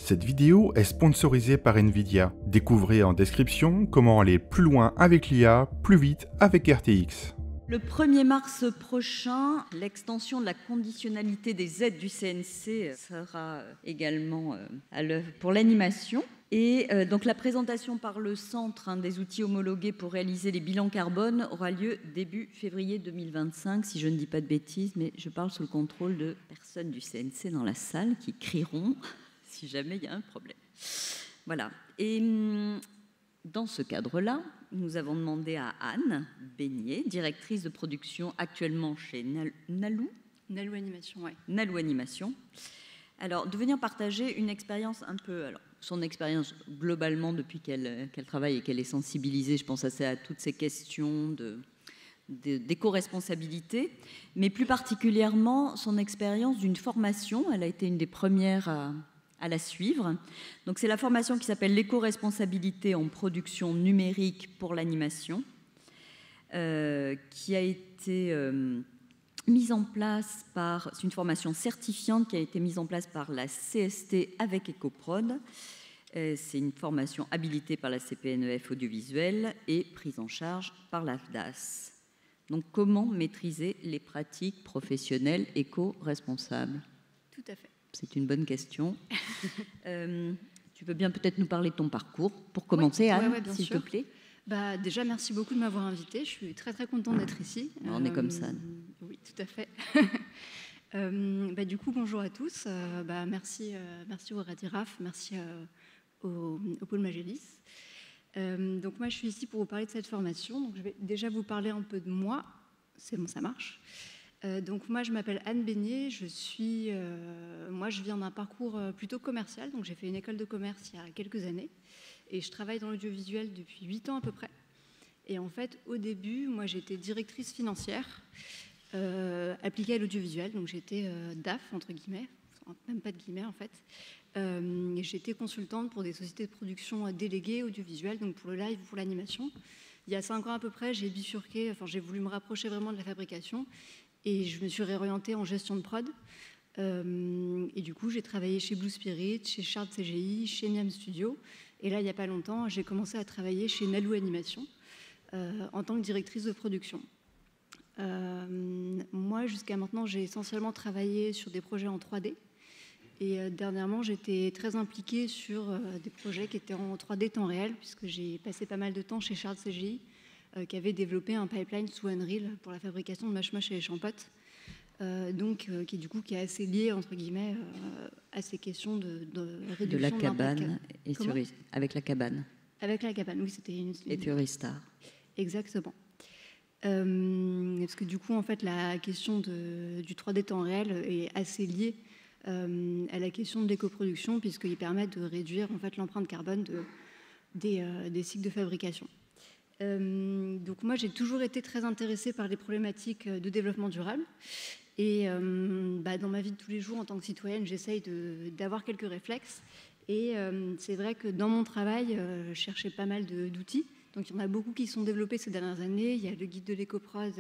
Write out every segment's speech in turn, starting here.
Cette vidéo est sponsorisée par Nvidia. Découvrez en description comment aller plus loin avec l'IA, plus vite avec RTX. Le 1er mars prochain, l'extension de la conditionnalité des aides du CNC sera également à l'œuvre pour l'animation. Et donc la présentation par le centre des outils homologués pour réaliser les bilans carbone aura lieu début février 2025, si je ne dis pas de bêtises, mais je parle sous le contrôle de personnes du CNC dans la salle qui crieront si jamais il y a un problème. Voilà. Et dans ce cadre-là, nous avons demandé à Anne Beignet, directrice de production actuellement chez Nalou Animation, ouais. Nalou Animation, alors, de venir partager une expérience un peu... Alors, son expérience globalement depuis qu'elle travaille et qu'elle est sensibilisée, je pense à toutes ces questions d'éco-responsabilité, mais plus particulièrement son expérience d'une formation. Elle a été une des premières à la suivre. Donc c'est la formation qui s'appelle l'éco-responsabilité en production numérique pour l'animation, qui a été mise en place par... C'est une formation certifiante qui a été mise en place par la CST avec EcoProd. C'est une formation habilitée par la CPNEF audiovisuel et prise en charge par l'AFDAS. Donc comment maîtriser les pratiques professionnelles éco-responsables? Tout à fait. C'est une bonne question. Tu veux bien peut-être nous parler de ton parcours pour commencer, Anne, s'il te plaît? Déjà, merci beaucoup de m'avoir invitée. Je suis très, très contente d'être ici. On est comme ça. Oui, tout à fait. Du coup, bonjour à tous. Merci au Radiraf, merci au Pôle Magélis. Donc moi, je suis ici pour vous parler de cette formation. Donc, je vais déjà vous parler un peu de moi. C'est bon, ça marche. Donc moi, je m'appelle Anne Beignet. Je viens d'un parcours plutôt commercial. Donc j'ai fait une école de commerce il y a quelques années. Et je travaille dans l'audiovisuel depuis 8 ans à peu près. Et en fait, au début, moi, j'étais directrice financière appliquée à l'audiovisuel. Donc, j'étais DAF, entre guillemets, même pas de guillemets, en fait. Et j'étais consultante pour des sociétés de production déléguées audiovisuelles, donc pour le live, pour l'animation. Il y a 5 ans à peu près, j'ai bifurqué, j'ai voulu me rapprocher vraiment de la fabrication. Et je me suis réorientée en gestion de prod. Et du coup, j'ai travaillé chez Blue Spirit, chez Shard CGI, chez Miam Studio. Et là, il n'y a pas longtemps, j'ai commencé à travailler chez Nalou Animation en tant que directrice de production. Moi, jusqu'à maintenant, j'ai essentiellement travaillé sur des projets en 3D. Et dernièrement, j'étais très impliquée sur des projets qui étaient en 3D temps réel, puisque j'ai passé pas mal de temps chez Shard CGI, qui avait développé un pipeline sous Unreal pour la fabrication de Mâche et les Champottes. Qui est assez lié, entre guillemets, à ces questions de réduction de la cabane et avec la cabane. Avec la cabane, oui, c'était une... Et Theoristar. Exactement. Parce que du coup, en fait, la question du 3D temps réel est assez liée à la question de l'écoproduction, puisqu'ils permettent de réduire en fait, l'empreinte carbone des cycles de fabrication. Donc moi, j'ai toujours été très intéressée par les problématiques de développement durable. Et dans ma vie de tous les jours, en tant que citoyenne, j'essaye d'avoir quelques réflexes. Et c'est vrai que dans mon travail, je cherchais pas mal d'outils. Donc il y en a beaucoup qui sont développés ces dernières années. Il y a le guide de l'écoprod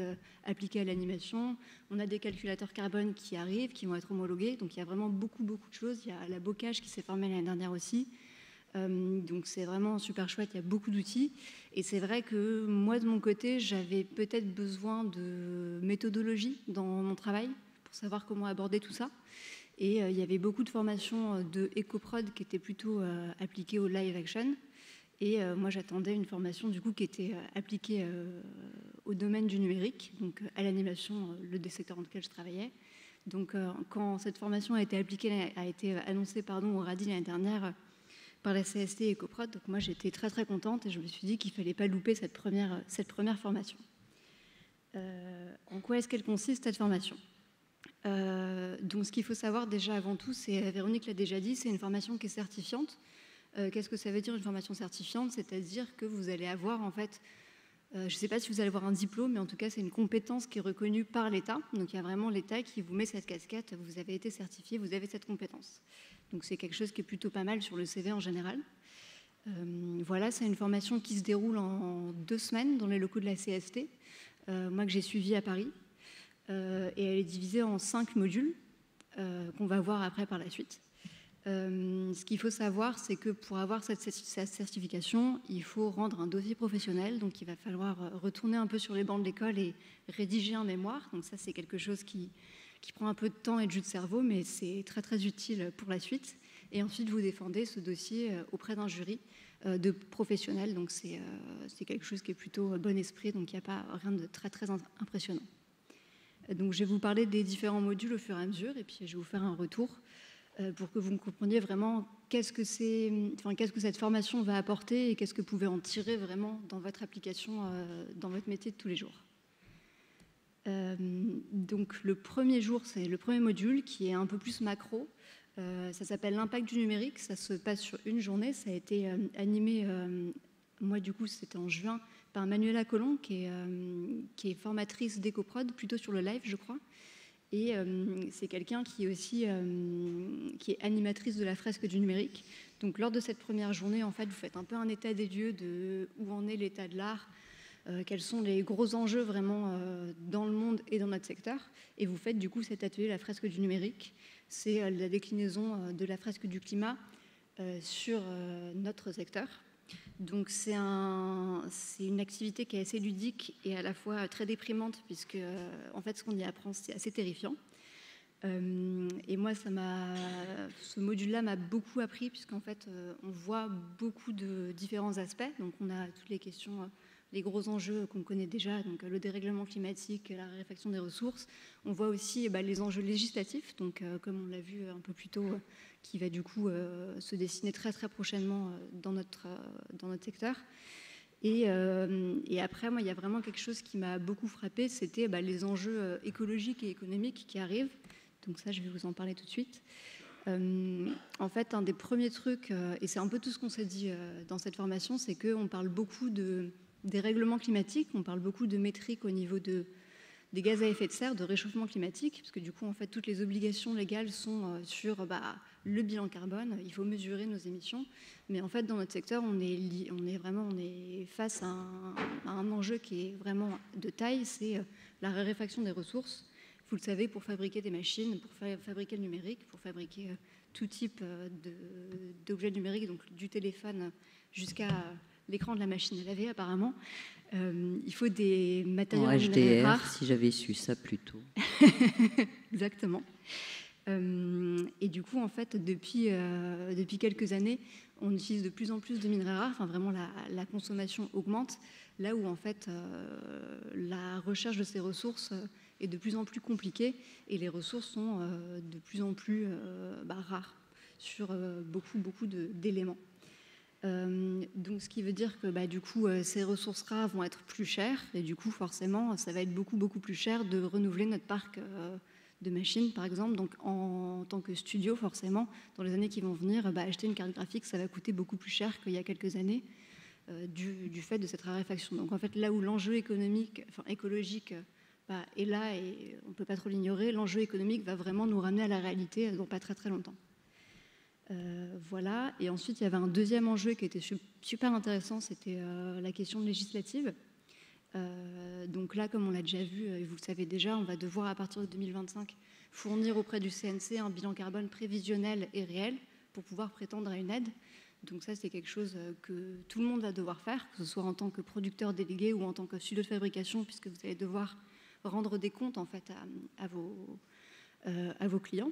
appliqué à l'animation. On a des calculateurs carbone qui arrivent, qui vont être homologués. Donc il y a vraiment beaucoup de choses. Il y a la bocage qui s'est formée l'année dernière aussi. Donc c'est vraiment super chouette, il y a beaucoup d'outils. Et c'est vrai que moi, de mon côté, j'avais peut-être besoin de méthodologie dans mon travail pour savoir comment aborder tout ça. Et il y avait beaucoup de formations de EcoProd qui étaient plutôt appliquées au live action. Et moi, j'attendais une formation du coup qui était appliquée au domaine du numérique, donc à l'animation, le secteur dans lequel je travaillais. Donc quand cette formation a été annoncée au RADI l'année dernière, par la CST et EcoProd. Donc moi, j'étais très, très contente et je me suis dit qu'il ne fallait pas louper cette première formation. En quoi est-ce qu'elle consiste, cette formation? Donc, ce qu'il faut savoir déjà avant tout, Véronique l'a déjà dit, c'est une formation qui est certifiante. Qu'est-ce que ça veut dire, une formation certifiante? C'est-à-dire que vous allez avoir, en fait, je ne sais pas si vous allez avoir un diplôme, mais en tout cas, c'est une compétence qui est reconnue par l'État. Donc, il y a vraiment l'État qui vous met cette casquette. Vous avez été certifié, vous avez cette compétence. Donc, c'est quelque chose qui est plutôt pas mal sur le CV en général. Voilà, c'est une formation qui se déroule en 2 semaines dans les locaux de la CST, moi que j'ai suivi à Paris. Et elle est divisée en 5 modules qu'on va voir après par la suite. Ce qu'il faut savoir, c'est que pour avoir cette certification, il faut rendre un dossier professionnel. Donc, il va falloir retourner un peu sur les bancs de l'école et rédiger un mémoire. Donc, ça, c'est quelque chose qui prend un peu de temps et de jus de cerveau, mais c'est très, très utile pour la suite. Et ensuite, vous défendez ce dossier auprès d'un jury de professionnels. Donc, c'est quelque chose qui est plutôt bon esprit. Donc, il n'y a pas rien de très, très impressionnant. Donc, je vais vous parler des différents modules au fur et à mesure. Et puis, je vais vous faire un retour pour que vous compreniez vraiment qu'est-ce que cette formation va apporter et qu'est-ce que vous pouvez en tirer vraiment dans votre application, dans votre métier de tous les jours. Donc le premier jour, c'est le premier module qui est un peu plus macro. Ça s'appelle l'impact du numérique. Ça se passe sur une journée. Ça a été animé, moi du coup c'était en juin, par Manuela Colomb qui est formatrice d'EcoProd, plutôt sur le live je crois. Et c'est quelqu'un qui est aussi qui est animatrice de la fresque du numérique. Donc lors de cette première journée, en fait, vous faites un peu un état des lieux de où en est l'état de l'art, quels sont les gros enjeux vraiment dans le monde et dans notre secteur. Et vous faites du coup cet atelier, la fresque du numérique. C'est la déclinaison de la fresque du climat sur notre secteur. Donc c'est une activité qui est assez ludique et à la fois très déprimante puisque en fait ce qu'on y apprend c'est assez terrifiant. Et moi ce module-là m'a beaucoup appris puisqu'en fait on voit beaucoup de différents aspects. Donc on a toutes les questions, les gros enjeux qu'on connaît déjà, donc le dérèglement climatique, la raréfaction des ressources. On voit aussi les enjeux législatifs, donc comme on l'a vu un peu plus tôt, qui va du coup se dessiner très très prochainement dans notre secteur. Et après, moi, il y a vraiment quelque chose qui m'a beaucoup frappée, c'était les enjeux écologiques et économiques qui arrivent. Donc ça, je vais vous en parler tout de suite. En fait, un des premiers trucs, et c'est un peu tout ce qu'on s'est dit dans cette formation, c'est qu'on parle beaucoup des règlements climatiques, on parle beaucoup de métriques au niveau des gaz à effet de serre, de réchauffement climatique, parce que du coup, en fait, toutes les obligations légales sont sur le bilan carbone, il faut mesurer nos émissions, mais en fait, dans notre secteur, on est face à un enjeu qui est vraiment de taille, c'est la raréfaction des ressources. Vous le savez, pour fabriquer des machines, pour fabriquer le numérique, pour fabriquer tout type d'objets numériques, donc du téléphone jusqu'à l'écran de la machine à laver apparemment, il faut des matériaux HDR, rares. si j'avais su ça plus tôt. Exactement. Et du coup, en fait, depuis quelques années, on utilise de plus en plus de minerais rares. Enfin, vraiment, la consommation augmente. Là où, en fait, la recherche de ces ressources est de plus en plus compliquée et les ressources sont de plus en plus rares sur beaucoup d'éléments. Donc, ce qui veut dire que du coup, ces ressources rares vont être plus chères et du coup, forcément, ça va être beaucoup plus cher de renouveler notre parc de machines, par exemple. Donc, en tant que studio, forcément, dans les années qui vont venir, acheter une carte graphique, ça va coûter beaucoup plus cher qu'il y a quelques années du fait de cette raréfaction. Donc, en fait, là où l'enjeu écologique est là et on ne peut pas trop l'ignorer, l'enjeu économique va vraiment nous ramener à la réalité dans pas très longtemps. Voilà. Et ensuite, il y avait un deuxième enjeu qui était super intéressant, c'était la question législative. Donc là, comme on l'a déjà vu, et vous le savez déjà, on va devoir, à partir de 2025, fournir auprès du CNC un bilan carbone prévisionnel et réel pour pouvoir prétendre à une aide. Donc ça, c'est quelque chose que tout le monde va devoir faire, que ce soit en tant que producteur délégué ou en tant que studio de fabrication, puisque vous allez devoir rendre des comptes en fait à vos clients.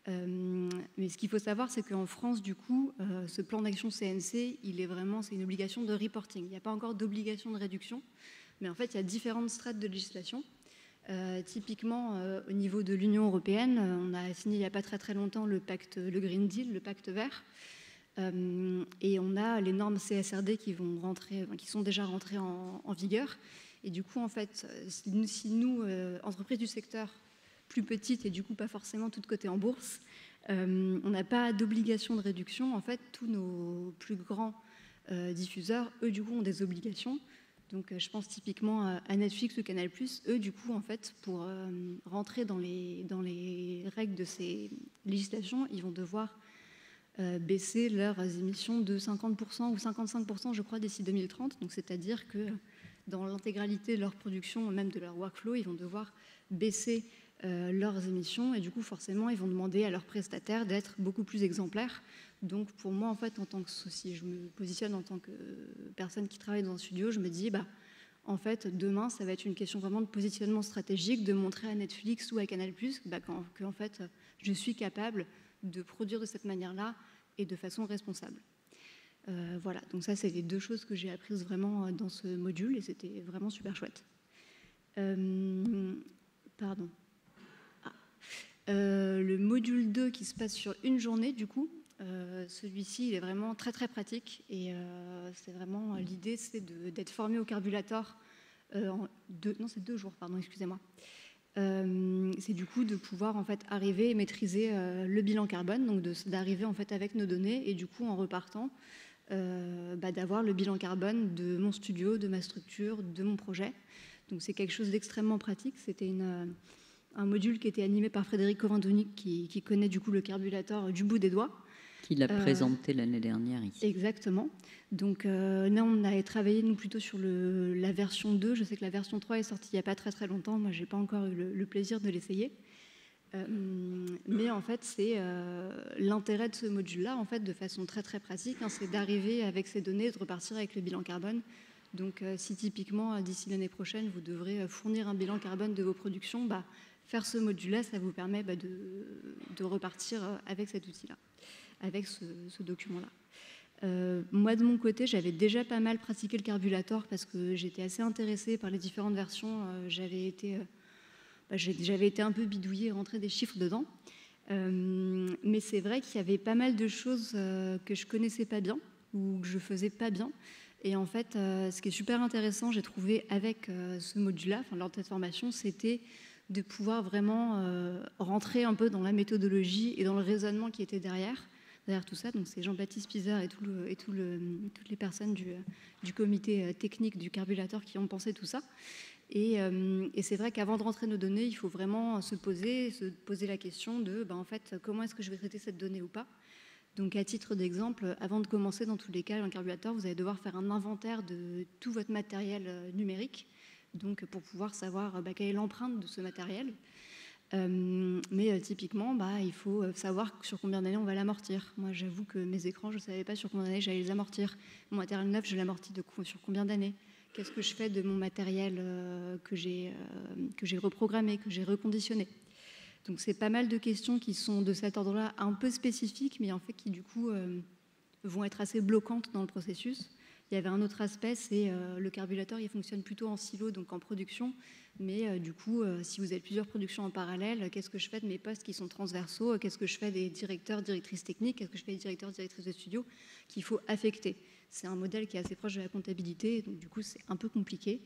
Mais ce qu'il faut savoir, c'est qu'en France, du coup, ce plan d'action CNC, c'est une obligation de reporting. Il n'y a pas encore d'obligation de réduction, mais en fait, il y a différentes strates de législation. Typiquement, au niveau de l'Union européenne, on a signé il n'y a pas très longtemps le Green Deal, le pacte vert, et on a les normes CSRD qui sont déjà rentrées en vigueur. Et du coup, en fait, si nous, entreprises du secteur, plus petites et du coup pas forcément toutes cotées en bourse, on n'a pas d'obligation de réduction. En fait, tous nos plus grands diffuseurs, eux, du coup, ont des obligations. Donc, je pense typiquement à Netflix ou Canal+. Eux, du coup, en fait, pour rentrer dans les règles de ces législations, ils vont devoir baisser leurs émissions de 50% ou 55%, je crois, d'ici 2030. Donc, c'est-à-dire que dans l'intégralité de leur production, même de leur workflow, ils vont devoir baisser leurs émissions, et du coup forcément ils vont demander à leurs prestataires d'être beaucoup plus exemplaires. Donc pour moi en fait, si je me positionne en tant que personne qui travaille dans un studio, je me dis en fait demain ça va être une question vraiment de positionnement stratégique, de montrer à Netflix ou à Canal+, qu'en fait je suis capable de produire de cette manière-là et de façon responsable. Voilà, donc ça c'est les 2 choses que j'ai apprises vraiment dans ce module, et c'était vraiment super chouette. Pardon. Le module 2 qui se passe sur une journée, du coup, celui-ci il est vraiment très très pratique, et c'est vraiment l'idée, c'est d'être formé au Carbulator c'est 2 jours, pardon, excusez-moi. C'est du coup de pouvoir en fait arriver et maîtriser le bilan carbone, donc d'arriver en fait avec nos données, et du coup en repartant d'avoir le bilan carbone de mon studio, de ma structure, de mon projet. Donc c'est quelque chose d'extrêmement pratique. C'était un module qui était animé par Frédéric Corandoni, qui connaît du coup le Carbulator du bout des doigts. Qui l'a présenté l'année dernière ici. Exactement. Donc là, on a travaillé nous plutôt sur la version 2. Je sais que la version 3 est sortie il n'y a pas très très longtemps. Moi, je n'ai pas encore eu le plaisir de l'essayer. Mais en fait, c'est l'intérêt de ce module-là, en fait, de façon très très pratique, c'est d'arriver avec ces données, de repartir avec le bilan carbone. Donc si typiquement, d'ici l'année prochaine, vous devrez fournir un bilan carbone de vos productions, faire ce module-là, ça vous permet de repartir avec cet outil-là, avec ce document-là. Moi, de mon côté, j'avais déjà pas mal pratiqué le Carbulator parce que j'étais assez intéressée par les différentes versions. J'avais été un peu bidouillée et rentrée des chiffres dedans. Mais c'est vrai qu'il y avait pas mal de choses que je connaissais pas bien ou que je faisais pas bien. Et en fait, ce qui est super intéressant, j'ai trouvé avec ce module-là, lors de cette formation, c'était de pouvoir vraiment rentrer un peu dans la méthodologie et dans le raisonnement qui était derrière tout ça. Donc c'est Jean-Baptiste Pizard et toutes les personnes du comité technique du Carbulator qui ont pensé tout ça. Et c'est vrai qu'avant de rentrer nos données, il faut vraiment se poser la question de en fait, comment est-ce que je vais traiter cette donnée ou pas. Donc à titre d'exemple, avant de commencer, dans tous les cas, un Carbulator, vous allez devoir faire un inventaire de tout votre matériel numérique, donc pour pouvoir savoir quelle est l'empreinte de ce matériel. Mais typiquement, il faut savoir sur combien d'années on va l'amortir. Moi, j'avoue que mes écrans, je ne savais pas sur combien d'années j'allais les amortir. Mon matériel neuf, je l'amortis sur combien d'années. Qu'est-ce que je fais de mon matériel que j'ai reprogrammé, que j'ai reconditionné. Donc c'est pas mal de questions qui sont de cet ordre-là, un peu spécifiques, mais en fait qui du coup vont être assez bloquantes dans le processus. Il y avait un autre aspect, c'est le Carbulator, il fonctionne plutôt en silo, donc en production. Mais du coup, si vous avez plusieurs productions en parallèle, qu'est-ce que je fais de mes postes qui sont transversaux? Qu'est-ce que je fais des directeurs, directrices techniques? Qu'est-ce que je fais des directeurs, directrices de studio qu'il faut affecter? C'est un modèle qui est assez proche de la comptabilité, donc du coup, c'est un peu compliqué.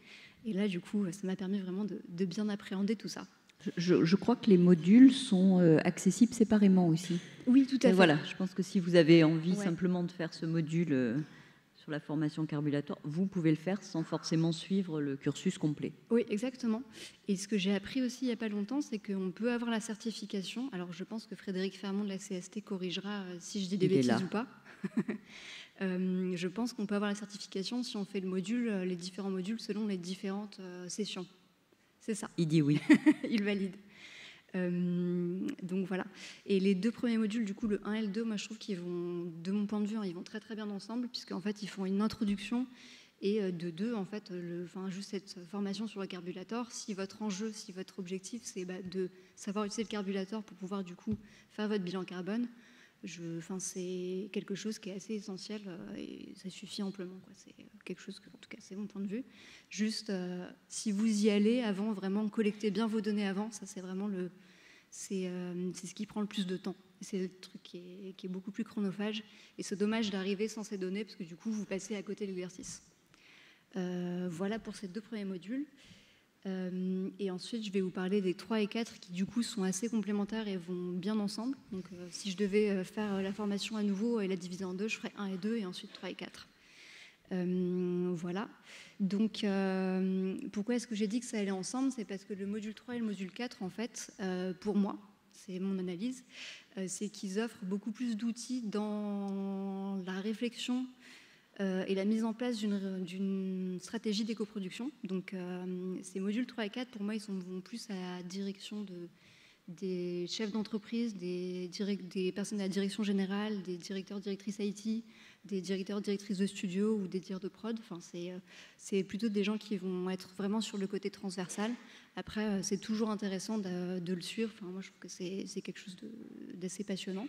Et là, du coup, ça m'a permis vraiment de bien appréhender tout ça. Je crois que les modules sont accessibles séparément aussi. Oui, tout à fait. Voilà, je pense que si vous avez envie simplement de faire ce module sur la formation Carbulator, vous pouvez le faire sans forcément suivre le cursus complet. Oui, exactement. Et ce que j'ai appris aussi il n'y a pas longtemps, c'est qu'on peut avoir la certification. Alors, je pense que Frédéric Fermont de la CST corrigera si je dis des bêtises ou pas. Je pense qu'on peut avoir la certification si on fait le module, les différents modules selon les différentes sessions. C'est ça. Il dit oui. Il valide. Donc voilà. Et les 2 premiers modules, du coup, le 1 et le 2, moi je trouve qu'ils vont, de mon point de vue, ils vont très très bien ensemble, puisqu'en fait ils font une introduction, et de 2, en fait, juste cette formation sur le Carbulator, si votre enjeu, si votre objectif, c'est de savoir utiliser le Carbulator pour pouvoir du coup faire votre bilan carbone, c'est quelque chose qui est assez essentiel et ça suffit amplement, quoi. C'est quelque chose que, en tout cas, c'est mon point de vue. Juste, si vous y allez avant, vraiment collectez bien vos données avant. Ça, c'est vraiment c'est ce qui prend le plus de temps. C'est le truc qui est beaucoup plus chronophage. Et c'est dommage d'arriver sans ces données parce que du coup, vous passez à côté de l'exercice. Voilà pour ces 2 premiers modules. Et ensuite, je vais vous parler des 3 et 4 qui, du coup, sont assez complémentaires et vont bien ensemble. Donc, si je devais faire la formation à nouveau et la diviser en 2, je ferais 1 et 2 et ensuite 3 et 4. Voilà. Donc, pourquoi est-ce que j'ai dit que ça allait ensemble? C'est parce que le module 3 et le module 4, en fait, pour moi, c'est mon analyse, c'est qu'ils offrent beaucoup plus d'outils dans la réflexion et la mise en place d'une stratégie d'éco-production. Donc, ces modules 3 et 4, pour moi, ils vont plus à la direction des chefs d'entreprise, des personnes à la direction générale, des directeurs, directrices IT, des directeurs, directrices de studio ou des directeurs de prod. Enfin, c'est plutôt des gens qui vont être vraiment sur le côté transversal. Après, c'est toujours intéressant de le suivre. Enfin, moi, je trouve que c'est quelque chose d'assez passionnant.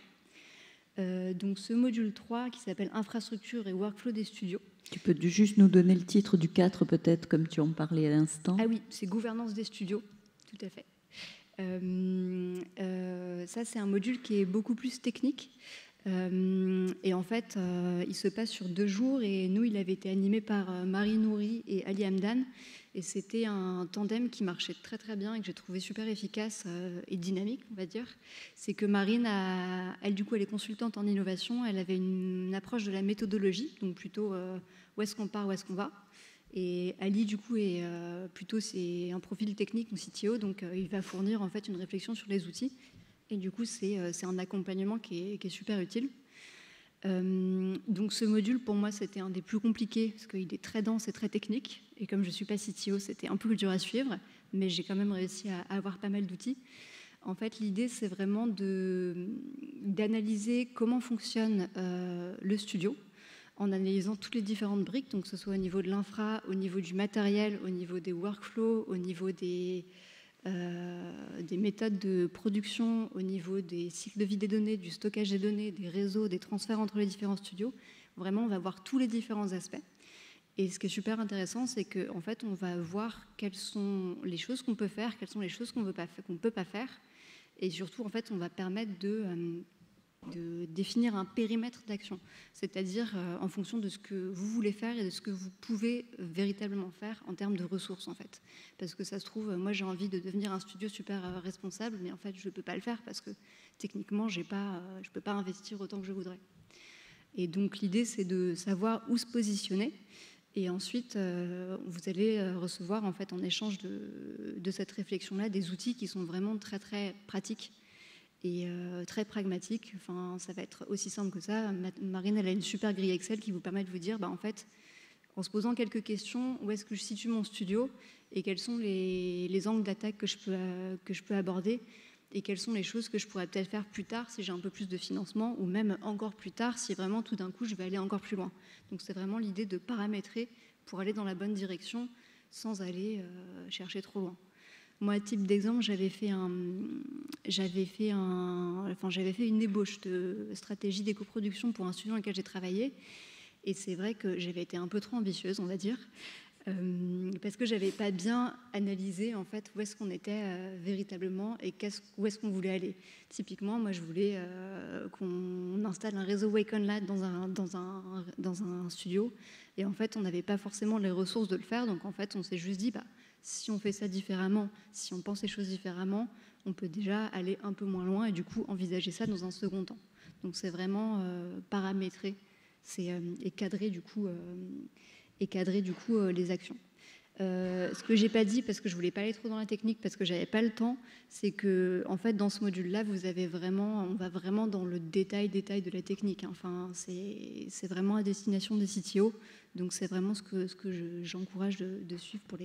Donc, ce module 3 qui s'appelle Infrastructure et Workflow des studios. Tu peux juste nous donner le titre du 4 peut-être, comme tu en parlais à l'instant? Ah oui, c'est Gouvernance des studios, tout à fait. Ça, c'est un module qui est beaucoup plus technique. Et en fait, il se passe sur 2 jours. Et nous, il avait été animé par Marie Nouri et Ali Hamdan. Et c'était un tandem qui marchait très très bien et que j'ai trouvé super efficace et dynamique, on va dire. C'est que Marine, elle du coup, elle est consultante en innovation. Elle avait une approche de la méthodologie, donc plutôt où est-ce qu'on part, où est-ce qu'on va. Et Ali, du coup, est plutôt c'est un profil technique ou CTO, donc il va fournir en fait une réflexion sur les outils. Et du coup, c'est un accompagnement qui est super utile. Donc ce module, pour moi, c'était un des plus compliqués parce qu'il est très dense et très technique. Et comme je ne suis pas CTO, c'était un peu dur à suivre, mais j'ai quand même réussi à avoir pas mal d'outils. En fait, l'idée, c'est vraiment d'analyser comment fonctionne le studio en analysant toutes les différentes briques, donc que ce soit au niveau de l'infra, au niveau du matériel, au niveau des workflows, au niveau des méthodes de production, au niveau des cycles de vie des données, du stockage des données, des réseaux, des transferts entre les différents studios. Vraiment, on va voir tous les différents aspects. Et ce qui est super intéressant, c'est qu'en fait, on va voir quelles sont les choses qu'on peut faire, quelles sont les choses qu'on ne peut pas faire. Et surtout, en fait, on va permettre de définir un périmètre d'action, c'est-à-dire en fonction de ce que vous voulez faire et de ce que vous pouvez véritablement faire en termes de ressources, en fait. Parce que ça se trouve, moi j'ai envie de devenir un studio super responsable, mais en fait je ne peux pas le faire parce que techniquement je ne peux pas investir autant que je voudrais. Et donc l'idée c'est de savoir où se positionner. Et ensuite, vous allez recevoir en fait en échange de cette réflexion-là des outils qui sont vraiment très très pratiques et très pragmatique. Enfin, ça va être aussi simple que ça. Marine, elle a une super grille Excel qui vous permet de vous dire, en fait, en se posant quelques questions, où est-ce que je situe mon studio et quels sont les angles d'attaque que je peux aborder et quelles sont les choses que je pourrais peut-être faire plus tard si j'ai un peu plus de financement ou même encore plus tard si vraiment tout d'un coup je vais aller encore plus loin. Donc c'est vraiment l'idée de paramétrer pour aller dans la bonne direction sans aller chercher trop loin. Moi, à titre d'exemple, j'avais fait une ébauche de stratégie d'éco-production pour un studio dans lequel j'ai travaillé. Et c'est vrai que j'avais été un peu trop ambitieuse, on va dire, parce que j'avais pas bien analysé en fait où est-ce qu'on était véritablement et où est-ce qu'on voulait aller. Typiquement, moi, je voulais qu'on installe un réseau Wake on Lad dans un studio. Et en fait, on n'avait pas forcément les ressources de le faire. Donc, en fait, on s'est juste dit, si on fait ça différemment, si on pense les choses différemment, on peut déjà aller un peu moins loin et du coup envisager ça dans un second temps. Donc c'est vraiment paramétrer et cadrer du coup les actions. Ce que j'ai pas dit parce que je voulais pas aller trop dans la technique parce que j'avais pas le temps, c'est que en fait dans ce module-là on va vraiment dans le détail de la technique. Enfin c'est vraiment à destination des CTO, donc c'est vraiment ce que j'encourage de suivre pour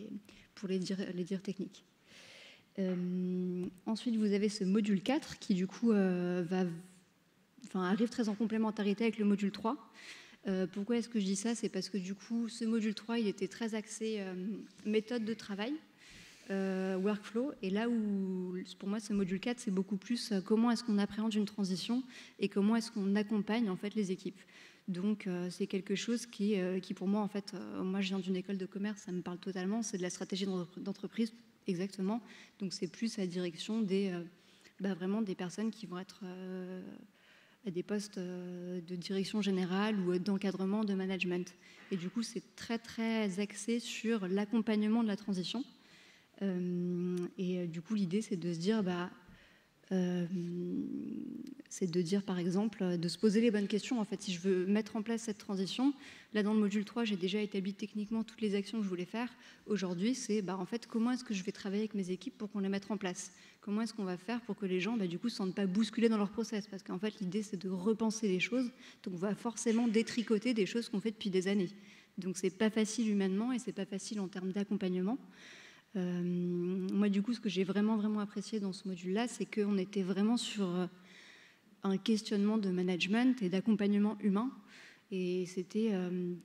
les dires techniques. Ensuite vous avez ce module 4 qui du coup arrive très en complémentarité avec le module 3. Pourquoi est-ce que je dis ça? C'est parce que du coup, ce module 3, il était très axé méthode de travail, workflow. Et là où, pour moi, ce module 4, c'est beaucoup plus comment est-ce qu'on appréhende une transition et comment est-ce qu'on accompagne en fait les équipes. Donc, c'est quelque chose qui pour moi, en fait, moi, je viens d'une école de commerce, ça me parle totalement. C'est de la stratégie d'entreprise, exactement. Donc, c'est plus à la direction vraiment des personnes qui vont être à des postes de direction générale ou d'encadrement, de management. Et du coup, c'est très, très axé sur l'accompagnement de la transition. Et du coup, l'idée, c'est de se dire, par exemple, de se poser les bonnes questions. En fait, si je veux mettre en place cette transition, là, dans le module 3, j'ai déjà établi techniquement toutes les actions que je voulais faire. Aujourd'hui, c'est, en fait, comment est-ce que je vais travailler avec mes équipes pour qu'on les mette en place? Comment est-ce qu'on va faire pour que les gens, du coup, ne se sentent pas bousculés dans leur process? Parce qu'en fait, l'idée, c'est de repenser les choses. Donc, on va forcément détricoter des choses qu'on fait depuis des années. Donc, c'est pas facile humainement et c'est pas facile en termes d'accompagnement. Moi, du coup, ce que j'ai vraiment apprécié dans ce module-là, c'est qu'on était vraiment sur un questionnement de management et d'accompagnement humain. Et c'était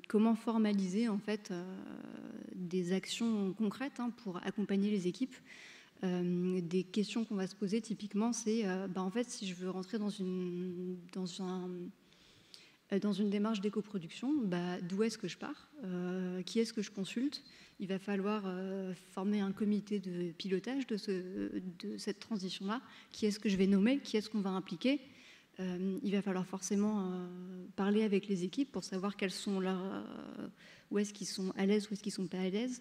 comment formaliser en fait des actions concrètes pour accompagner les équipes. Des questions qu'on va se poser typiquement, c'est en fait, si je veux rentrer dans une démarche d'éco-production, d'où est-ce que je pars, qui est-ce que je consulte. Il va falloir former un comité de pilotage de cette transition-là. Qui est-ce que je vais nommer, qui est-ce qu'on va impliquer. Il va falloir forcément parler avec les équipes pour savoir quels sont où est-ce qu'ils sont à l'aise, où est-ce qu'ils ne sont pas à l'aise.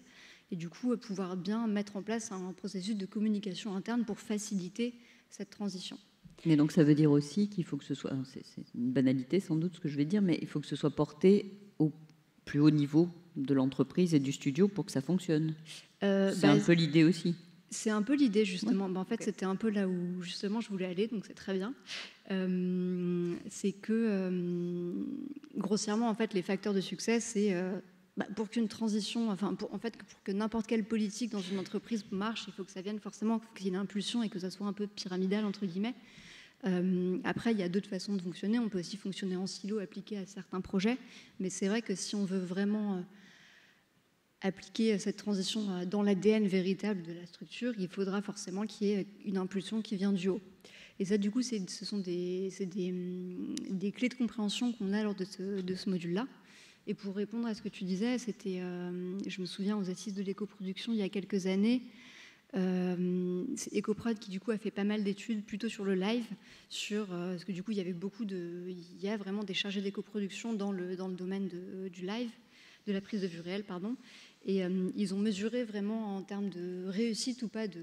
Et du coup, pouvoir bien mettre en place un processus de communication interne pour faciliter cette transition. Mais donc ça veut dire aussi qu'il faut que ce soit, c'est une banalité sans doute ce que je vais dire, mais il faut que ce soit porté au plus haut niveau de l'entreprise et du studio pour que ça fonctionne. C'est un peu l'idée aussi. C'est un peu l'idée justement. Ouais. En fait, c'était un peu là où justement je voulais aller, donc c'est très bien. C'est que grossièrement, en fait, les facteurs de succès, c'est pour qu'une transition, pour que n'importe quelle politique dans une entreprise marche, il faut que ça vienne forcément, qu'il y ait une impulsion et que ça soit un peu pyramidal entre guillemets. Après, il y a d'autres façons de fonctionner. On peut aussi fonctionner en silo, appliqué à certains projets. Mais c'est vrai que si on veut vraiment appliquer cette transition dans l'ADN véritable de la structure, il faudra forcément qu'il y ait une impulsion qui vient du haut. Et ça, du coup, ce sont des clés de compréhension qu'on a lors de ce module-là. Et pour répondre à ce que tu disais, je me souviens aux assises de l'éco-production il y a quelques années, c'est EcoProd qui du coup a fait pas mal d'études plutôt sur le live, parce que du coup il y a vraiment des chargés d'éco-production dans le domaine du live, de la prise de vue réelle, pardon. Et ils ont mesuré vraiment en termes de réussite ou pas de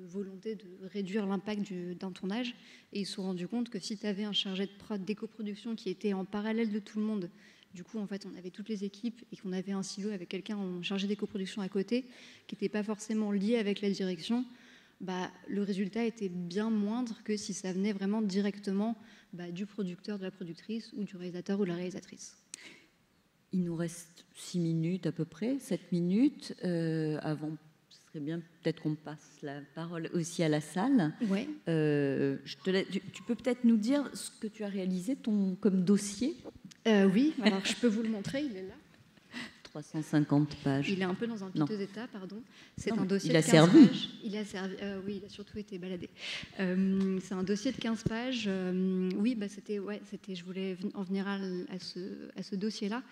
volonté de réduire l'impact d'un tournage. Et ils se sont rendus compte que si tu avais un chargé d'éco-production qui était en parallèle de tout le monde, du coup, en fait, on avait toutes les équipes et qu'on avait un silo avec quelqu'un en chargé d'éco-production à côté, qui n'était pas forcément lié avec la direction, le résultat était bien moindre que si ça venait vraiment directement du producteur, de la productrice ou du réalisateur ou de la réalisatrice. Il nous reste 6 minutes à peu près, 7 minutes. Avant, ce serait bien peut-être qu'on passe la parole aussi à la salle. Ouais. Tu peux peut-être nous dire ce que tu as réalisé comme dossier ? Oui, alors je peux vous le montrer, il est là. 350 pages. Il est un peu dans un piteux état, pardon. C'est un dossier de 15 pages. Il a servi. Oui, il a surtout été baladé. C'est un dossier de 15 pages. Oui, je voulais en venir à ce dossier-là.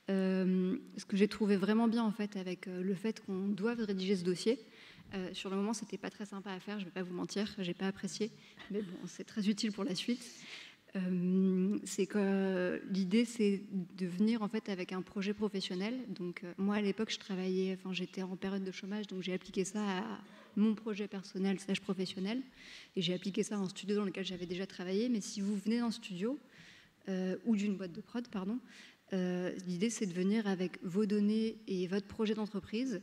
Ce que j'ai trouvé vraiment bien en fait avec le fait qu'on doive rédiger ce dossier. Sur le moment, c'était pas très sympa à faire. Je vais pas vous mentir, j'ai pas apprécié, mais bon, c'est très utile pour la suite. C'est que l'idée, c'est de venir en fait avec un projet professionnel. Donc moi, à l'époque, j'étais en période de chômage, donc j'ai appliqué ça à mon projet personnel / professionnel, et j'ai appliqué ça à un studio dans lequel j'avais déjà travaillé. Mais si vous venez d'un studio ou d'une boîte de prod, pardon, l'idée, c'est de venir avec vos données et votre projet d'entreprise.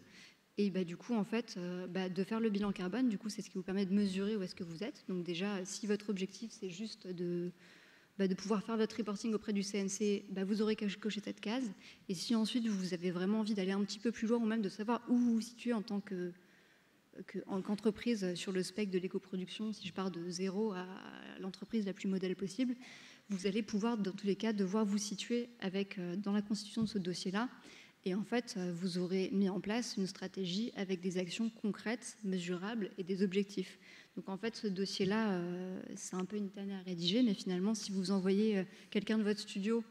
Et du coup, en fait, de faire le bilan carbone, du coup, c'est ce qui vous permet de mesurer où est-ce que vous êtes. Donc déjà, si votre objectif, c'est juste de pouvoir faire votre reporting auprès du CNC, vous aurez coché cette case. Et si ensuite, vous avez vraiment envie d'aller un petit peu plus loin, ou même de savoir où vous vous situez en tant qu'entreprise sur le spectre de l'éco-production, si je pars de 0 à l'entreprise la plus modèle possible, vous allez pouvoir, dans tous les cas, devoir vous situer dans la constitution de ce dossier-là. Et en fait, vous aurez mis en place une stratégie avec des actions concrètes, mesurables et des objectifs. Donc en fait, ce dossier-là, c'est un peu une tannée à rédiger, mais finalement, si vous envoyez quelqu'un de votre studio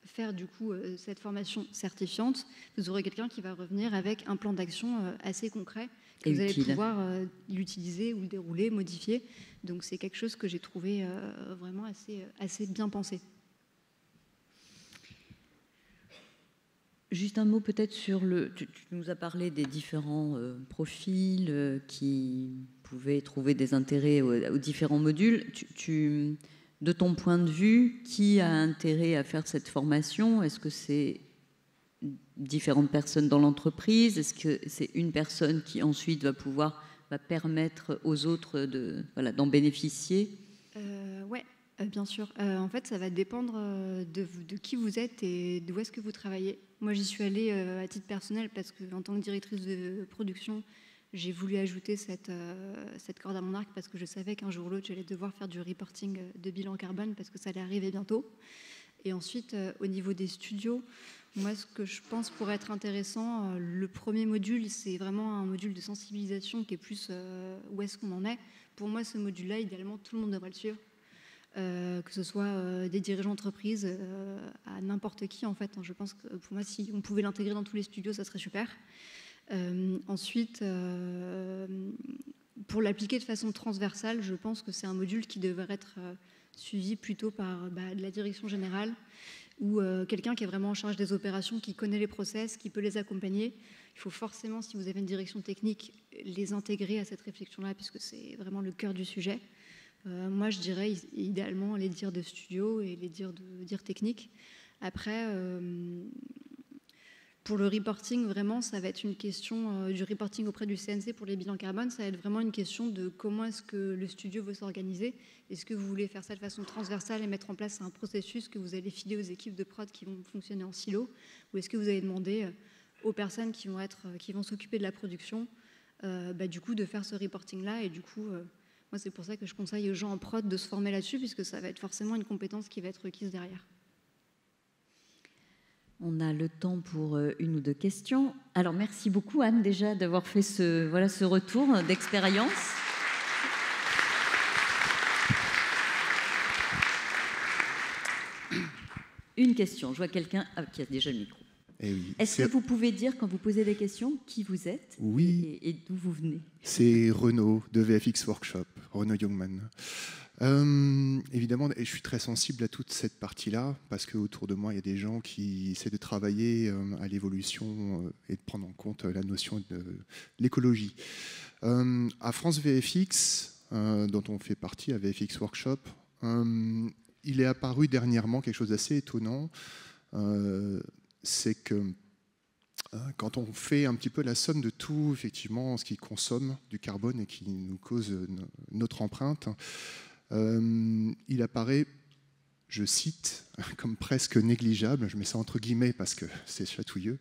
faire du coup cette formation certifiante, vous aurez quelqu'un qui va revenir avec un plan d'action assez concret que vous allez pouvoir l'utiliser ou le dérouler, modifier. Donc c'est quelque chose que j'ai trouvé vraiment assez bien pensé. Juste un mot peut-être sur tu nous as parlé des différents profils qui pouvaient trouver des intérêts aux différents modules. De ton point de vue, qui a intérêt à faire cette formation ? Est-ce que c'est différentes personnes dans l'entreprise ? Est-ce que c'est une personne qui ensuite va permettre aux autres d'en bénéficier ? Ouais. Bien sûr. En fait, ça va dépendre de qui vous êtes et d'où est-ce que vous travaillez. Moi, j'y suis allée à titre personnel parce qu'en tant que directrice de production, j'ai voulu ajouter cette corde à mon arc parce que je savais qu'un jour ou l'autre, j'allais devoir faire du reporting de bilan carbone parce que ça allait arriver bientôt. Et ensuite, au niveau des studios, moi, ce que je pense pourrait être intéressant, le premier module, c'est vraiment un module de sensibilisation qui est plus où est-ce qu'on en est. Pour moi, ce module-là, idéalement, tout le monde devrait le suivre. Que ce soit des dirigeants d'entreprise à n'importe qui, en fait. Je pense que pour moi, si on pouvait l'intégrer dans tous les studios, ça serait super. Ensuite, pour l'appliquer de façon transversale, je pense que c'est un module qui devrait être suivi plutôt par de la direction générale ou quelqu'un qui est vraiment en charge des opérations, qui connaît les process, qui peut les accompagner. Il faut forcément, si vous avez une direction technique, les intégrer à cette réflexion-là, puisque c'est vraiment le cœur du sujet. Moi, je dirais idéalement les dires de studio et les dires techniques. Après, pour le reporting, vraiment, ça va être une question du reporting auprès du CNC pour les bilans carbone. Ça va être vraiment une question de comment est-ce que le studio veut s'organiser. Est-ce que vous voulez faire ça de façon transversale et mettre en place un processus que vous allez filer aux équipes de prod qui vont fonctionner en silo, ou est-ce que vous allez demander aux personnes qui vont s'occuper de la production, du coup, de faire ce reporting-là. Et du coup, moi, c'est pour ça que je conseille aux gens en prod de se former là-dessus, puisque ça va être forcément une compétence qui va être requise derrière. On a le temps pour une ou deux questions. Alors, merci beaucoup, Anne, déjà, d'avoir fait ce retour d'expérience. Une question. Je vois quelqu'un qui a déjà le micro. Eh oui. Est-ce que vous pouvez dire, quand vous posez des questions, qui vous êtes? Oui. Et d'où vous venez? C'est Renaud de VFX Workshop, Renaud Youngman. Évidemment, et je suis très sensible à toute cette partie-là, parce qu'autour de moi, il y a des gens qui essaient de travailler à l'évolution et de prendre en compte la notion de l'écologie. À France VFX, dont on fait partie, à VFX Workshop, il est apparu dernièrement quelque chose d'assez étonnant. C'est que quand on fait un petit peu la somme de tout, effectivement, ce qui consomme du carbone et qui nous cause notre empreinte, il apparaît, je cite, comme presque négligeable, je mets ça entre guillemets parce que c'est chatouilleux,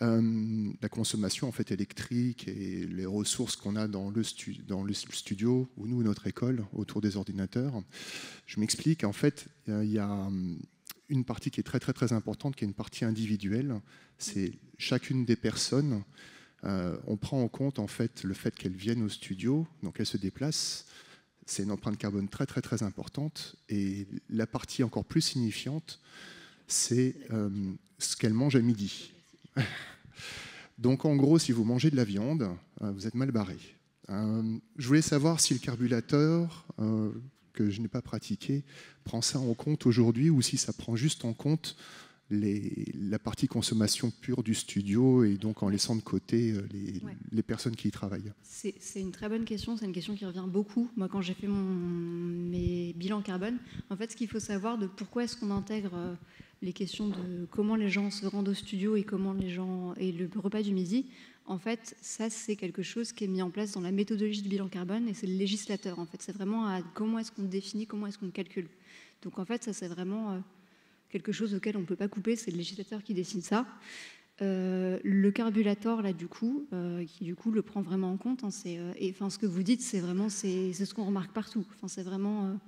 la consommation en fait électrique et les ressources qu'on a dans le studio, ou nous, notre école, autour des ordinateurs. Je m'explique, en fait, il y a une partie qui est très très très importante, qui est une partie individuelle. C'est chacune des personnes. On prend en compte en fait le fait qu'elles viennent au studio, donc elles se déplacent. C'est une empreinte carbone très très très importante. Et la partie encore plus signifiante, c'est ce qu'elles mangent à midi. Donc en gros, si vous mangez de la viande, vous êtes mal barré. Je voulais savoir si le carburateur que je n'ai pas pratiqué prend ça en compte aujourd'hui, ou si ça prend juste en compte la partie consommation pure du studio et donc en laissant de côté les personnes qui y travaillent. C'est une très bonne question, c'est une question qui revient beaucoup. Moi, quand j'ai fait mes bilans carbone, en fait, ce qu'il faut savoir de pourquoi est-ce qu'on intègre les questions de comment les gens se rendent au studio et comment les gens et le repas du midi, en fait, ça, c'est quelque chose qui est mis en place dans la méthodologie du bilan carbone et c'est le législateur. En fait, c'est vraiment comment est-ce qu'on définit, comment est-ce qu'on calcule. Donc, en fait, ça, c'est vraiment quelque chose auquel on ne peut pas couper, c'est le législateur qui décide ça. Le carburator, là, du coup, qui du coup le prend vraiment en compte, hein, ce que vous dites, c'est vraiment c'est ce qu'on remarque partout. Enfin, c'est vraiment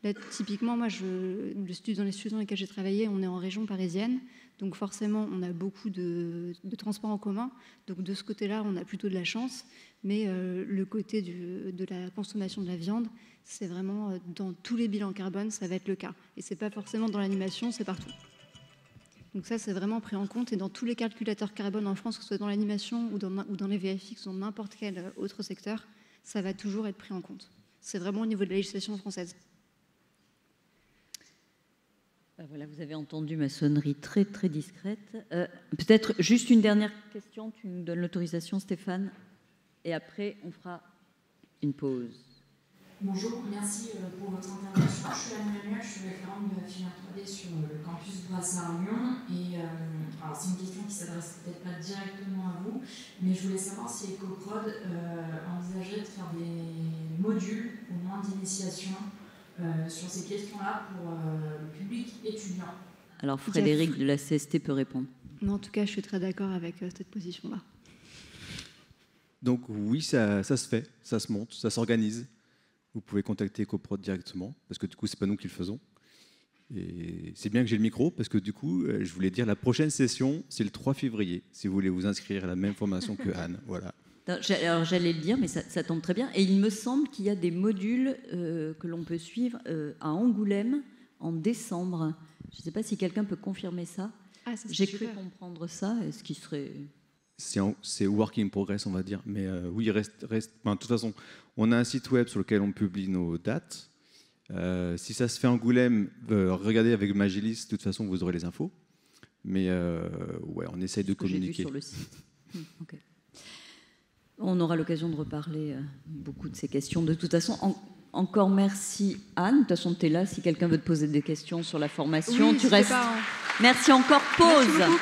là, typiquement, moi, dans les studios dans lesquels j'ai travaillé, on est en région parisienne, donc forcément, on a beaucoup de transports en commun. Donc de ce côté-là, on a plutôt de la chance. Mais le côté de la consommation de la viande, c'est vraiment dans tous les bilans carbone, ça va être le cas. Et c'est pas forcément dans l'animation, c'est partout. Donc ça, c'est vraiment pris en compte. Et dans tous les calculateurs carbone en France, que ce soit dans l'animation ou dans les VFX ou dans n'importe quel autre secteur, ça va toujours être pris en compte. C'est vraiment au niveau de la législation française. Voilà, vous avez entendu ma sonnerie très très discrète. Peut-être juste une dernière question. Tu nous donnes l'autorisation, Stéphane, et après on fera une pause. Bonjour, merci pour votre intervention. Je suis Anne Manuel, je suis référente de la filière 3D sur le campus Brassard-Lyon. Et alors c'est une question qui ne s'adresse peut-être pas directement à vous, mais je voulais savoir si EcoProd envisageait de faire des modules au moins d'initiation sur ces questions-là pour le public étudiant. Alors Frédéric de la CST peut répondre. Non, en tout cas, je suis très d'accord avec cette position-là. Donc oui, ça se fait, ça se monte, ça s'organise. Vous pouvez contacter EcoProd directement, parce que du coup, c'est pas nous qui le faisons. Et c'est bien que j'ai le micro, parce que du coup, je voulais dire, la prochaine session, c'est le 3 février, si vous voulez vous inscrire à la même formation que Anne. Voilà. Alors j'allais le dire, mais ça tombe très bien. Et il me semble qu'il y a des modules que l'on peut suivre à Angoulême en décembre. Je ne sais pas si quelqu'un peut confirmer ça. Ah, ça J'ai cru comprendre ça. Est-ce qu'il serait... C'est work in progress, on va dire. Mais oui, de toute façon, on a un site web sur lequel on publie nos dates. Si ça se fait Angoulême, regardez avec Magélis, de toute façon, vous aurez les infos. Mais ouais, on essaye de communiquer. J'ai vu sur le site. Okay. On aura l'occasion de reparler beaucoup de ces questions. De toute façon, encore merci Anne. De toute façon, tu es là. Si quelqu'un veut te poser des questions sur la formation, oui, tu restes. Merci encore. Pause. Merci beaucoup.